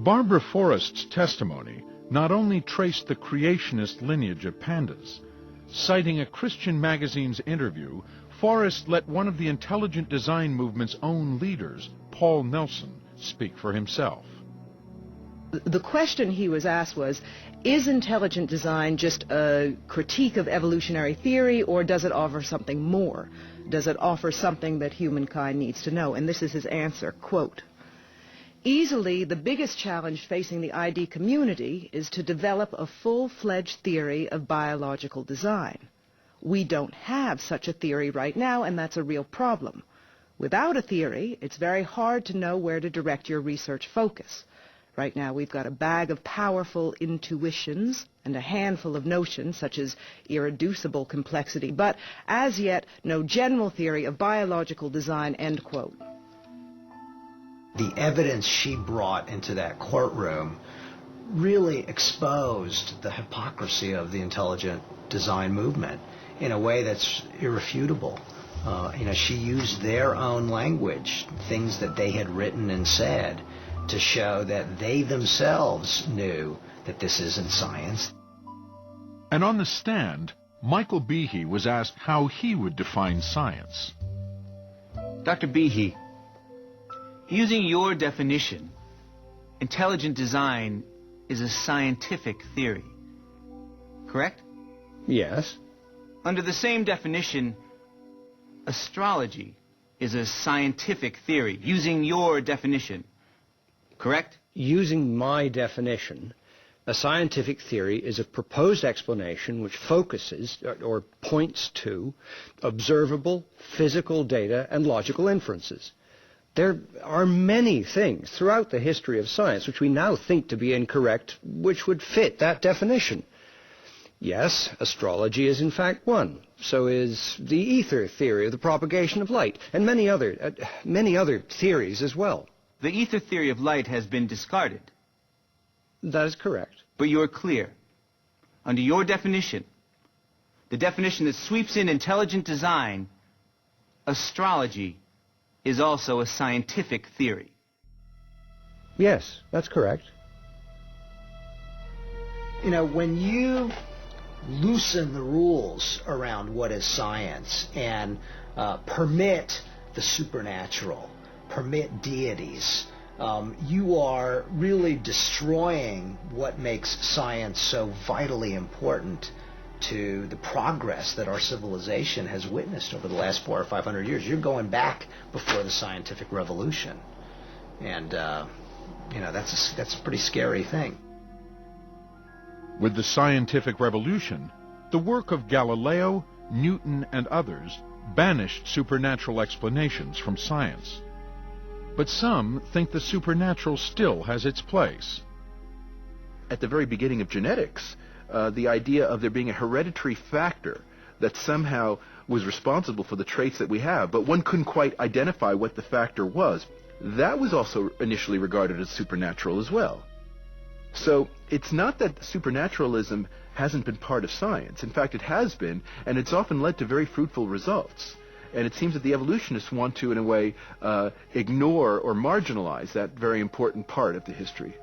Barbara Forrest's testimony not only traced the creationist lineage of pandas. Citing a Christian magazine's interview, Forrest let one of the intelligent design movement's own leaders, Paul Nelson, speak for himself. The question he was asked was, is intelligent design just a critique of evolutionary theory, or does it offer something more? Does it offer something that humankind needs to know? And this is his answer, quote, "Easily the biggest challenge facing the ID community is to develop a full-fledged theory of biological design. We don't have such a theory right now, and that's a real problem. Without a theory, it's very hard to know where to direct your research focus. Right now we've got a bag of powerful intuitions and a handful of notions such as irreducible complexity, but as yet no general theory of biological design," end quote. The evidence she brought into that courtroom really exposed the hypocrisy of the intelligent design movement in a way that's irrefutable. She used their own language, things that they had written and said, to show that they themselves knew that this isn't science. And on the stand, Michael Behe was asked how he would define science. Dr. Behe, using your definition, intelligent design is a scientific theory, correct? Yes. Under the same definition, astrology is a scientific theory, using your definition, correct? Using my definition, a scientific theory is a proposed explanation which focuses or points to observable physical data and logical inferences. There are many things throughout the history of science which we now think to be incorrect, which would fit that definition. Yes, astrology is in fact one. So is the ether theory of the propagation of light, and many other theories as well. The ether theory of light has been discarded. That is correct. But you're clear. Under your definition, the definition that sweeps in intelligent design, astrology is also a scientific theory. Yes, that's correct. When you loosen the rules around what is science and permit the supernatural, permit deities, you are really destroying what makes science so vitally important to the progress that our civilization has witnessed over the last 400 or 500 years. You're going back before the scientific revolution, and that's a pretty scary thing. With the scientific revolution, the work of Galileo, Newton, and others banished supernatural explanations from science. But some think the supernatural still has its place. At the very beginning of genetics, the idea of there being a hereditary factor that somehow was responsible for the traits that we have, but one couldn't quite identify what the factor was, that was also initially regarded as supernatural as well. So it's not that supernaturalism hasn't been part of science. In fact, it has been, and it's often led to very fruitful results. And it seems that the evolutionists want to, in a way, ignore or marginalize that very important part of the history.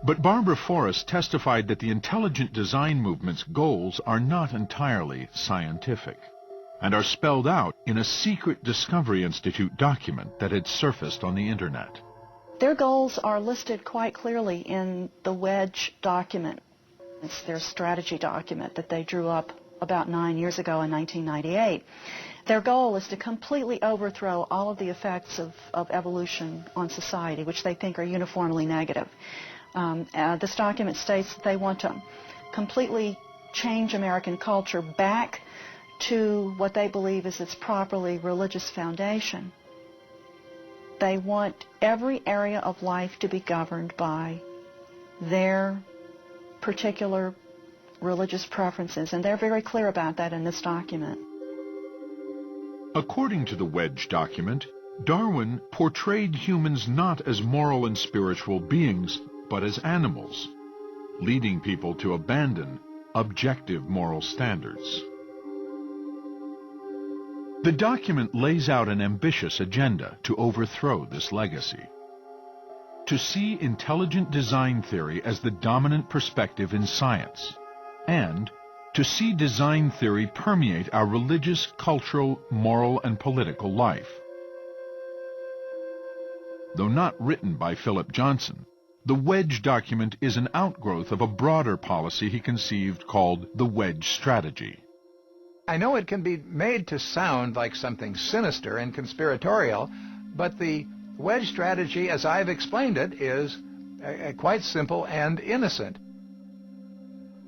But Barbara Forrest testified that the intelligent design movement's goals are not entirely scientific, and are spelled out in a secret Discovery Institute document that had surfaced on the Internet. Their goals are listed quite clearly in the Wedge document. It's their strategy document that they drew up about 9 years ago in 1998. Their goal is to completely overthrow all of the effects of evolution on society, which they think are uniformly negative. This document states that they want to completely change American culture back to what they believe is its properly religious foundation. They want every area of life to be governed by their particular religious preferences, and they're very clear about that in this document. According to the Wedge document, Darwin portrayed humans not as moral and spiritual beings, but as animals, leading people to abandon objective moral standards. The document lays out an ambitious agenda to overthrow this legacy. to see intelligent design theory as the dominant perspective in science, and to see design theory permeate our religious, cultural, moral, and political life. Though not written by Philip Johnson, the Wedge document is an outgrowth of a broader policy he conceived called the Wedge Strategy. I know it can be made to sound like something sinister and conspiratorial, but the Wedge Strategy, as I've explained it, is quite simple and innocent.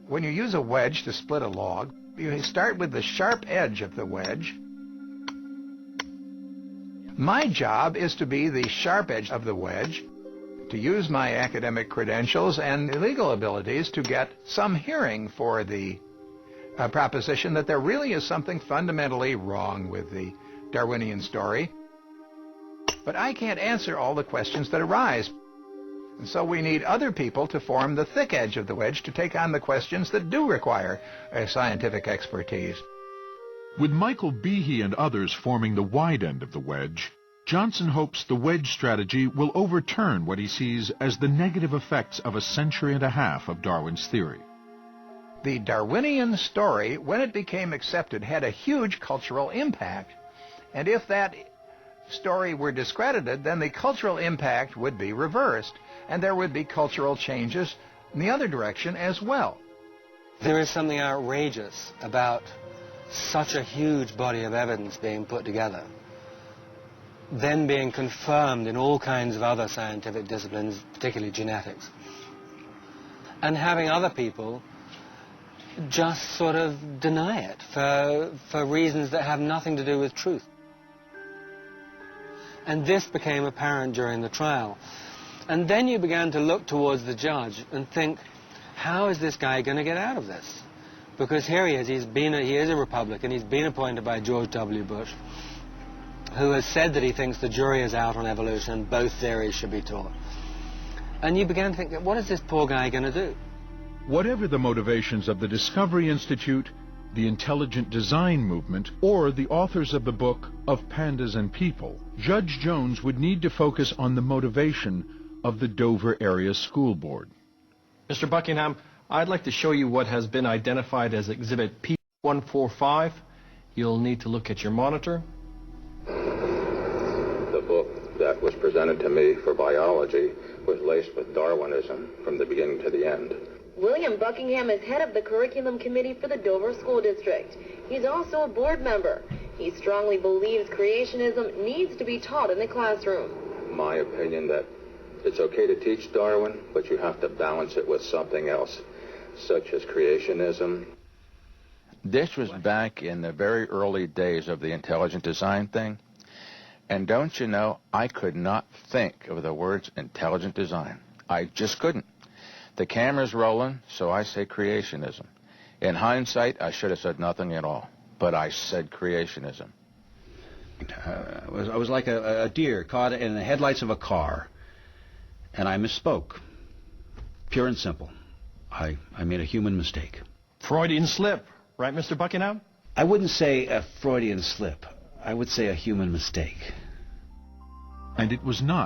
When you use a wedge to split a log, you start with the sharp edge of the wedge. My job is to be the sharp edge of the wedge, to use my academic credentials and legal abilities to get some hearing for the proposition that there really is something fundamentally wrong with the Darwinian story. But I can't answer all the questions that arise. And so we need other people to form the thick edge of the wedge to take on the questions that do require scientific expertise. With Michael Behe and others forming the wide end of the wedge, Johnson hopes the Wedge Strategy will overturn what he sees as the negative effects of a century and a half of Darwin's theory. The Darwinian story, when it became accepted, had a huge cultural impact. And if that story were discredited, then the cultural impact would be reversed, and there would be cultural changes in the other direction as well. There is something outrageous about such a huge body of evidence being put together, then being confirmed in all kinds of other scientific disciplines, particularly genetics, and having other people just sort of deny it for reasons that have nothing to do with truth. And this became apparent during the trial. And then you began to look towards the judge and think, how is this guy going to get out of this? Because here he is, he is a Republican, he's been appointed by George W. Bush, who has said that he thinks the jury is out on evolution and both theories should be taught. And you began to think, what is this poor guy going to do? Whatever the motivations of the Discovery Institute, the intelligent design movement, or the authors of the book Of Pandas and People, Judge Jones would need to focus on the motivation of the Dover Area School Board. Mr. Buckingham, I'd like to show you what has been identified as Exhibit P145. You'll need to look at your monitor. The book that was presented to me for biology was laced with Darwinism from the beginning to the end. William Buckingham is head of the curriculum committee for the Dover School District. He's also a board member. He strongly believes creationism needs to be taught in the classroom. My opinion that it's okay to teach Darwin, but you have to balance it with something else, such as creationism. This was back in the very early days of the intelligent design thing. And don't you know, I could not think of the words intelligent design. I just couldn't. The camera's rolling, so I say creationism. In hindsight, I should have said nothing at all, but I said creationism. I was like a deer caught in the headlights of a car, and I misspoke. Pure and simple. I made a human mistake. Freudian slip, right, Mr. Buckingham? I wouldn't say a Freudian slip. I would say a human mistake. And it was not